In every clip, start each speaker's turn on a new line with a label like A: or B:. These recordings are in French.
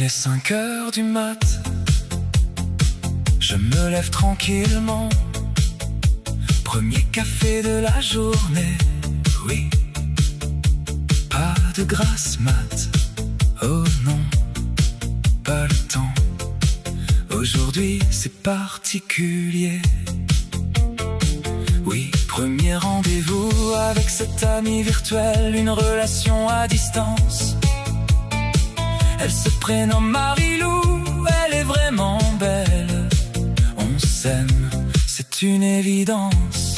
A: est 5 heures du mat. Je me lève tranquillement. Premier café de la journée. Oui, pas de grasse mat. Oh non, pas le temps. Aujourd'hui c'est particulier. Oui, premier rendez-vous avec cet ami virtuel, une relation à distance. Elle se prénomme Marilou, elle est vraiment belle. On s'aime, c'est une évidence.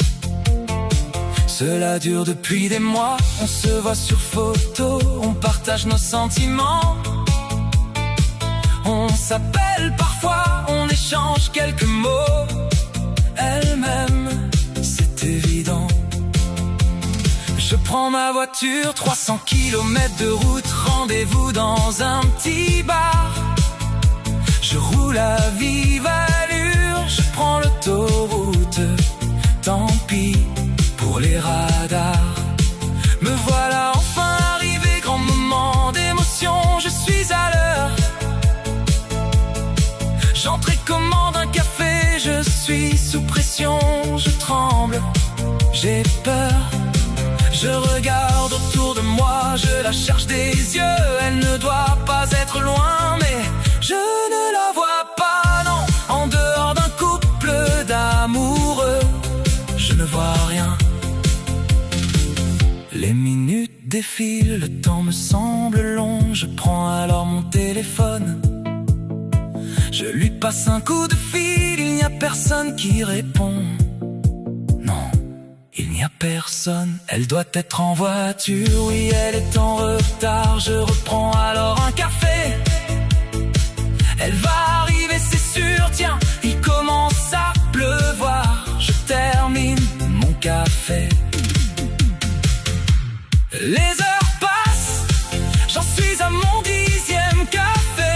A: Cela dure depuis des mois, on se voit sur photo, on partage nos sentiments. On s'appelle parfois, on échange quelques mots. Elle m'aime, c'est évident. Je prends ma voiture, 300 km de route, rendez-vous dans un petit bar. Je roule à vive allure, je prends l'autoroute. Tant pis pour les radars. Me voilà enfin arrivé, grand moment d'émotion, je suis à l'heure. J'entre et commande un café, je suis sous pression, je tremble, j'ai peur. Je regarde autour de moi, je la cherche des yeux, elle ne doit pas être loin, mais je ne la vois pas, non. En dehors d'un couple d'amoureux, je ne vois rien. Les minutes défilent, le temps me semble long, je prends alors mon téléphone. Je lui passe un coup de fil, il n'y a personne qui répond. Non, il n'y a personne, elle doit être en voiture, oui elle est en retard, je reprends alors un café. Elle va arriver c'est sûr, tiens, il commence à pleuvoir, je termine mon café. Les heures passent, j'en suis à mon 10e café.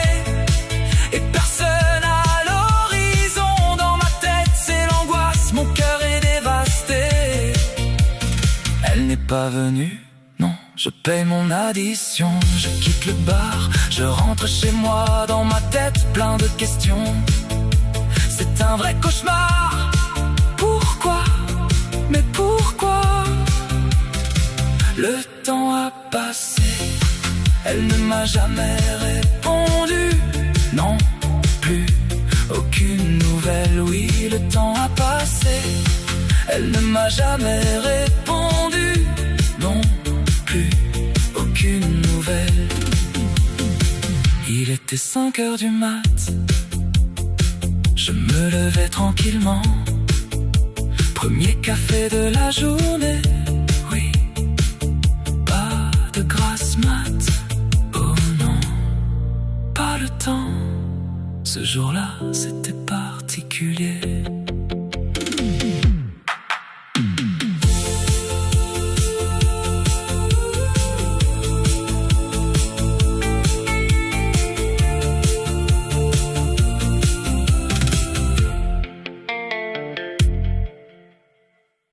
A: Et personne à l'horizon, dans ma tête c'est l'angoisse, mon cœur est dévasté. Elle n'est pas venue, non, je paye mon addition. Je quitte le bar, je rentre chez moi, dans ma tête plein de questions. C'est un vrai cauchemar. Pourquoi? Mais pourquoi? Le temps a passé, elle ne m'a jamais répondu. Non, plus aucune nouvelle, oui le temps a passé. Elle ne m'a jamais répondu. Non, plus aucune nouvelle. Il était 5 heures du mat. Je me levais tranquillement. Premier café de la journée. Oui, pas de grasse mat. Oh non, pas le temps. Ce jour-là, c'était particulier.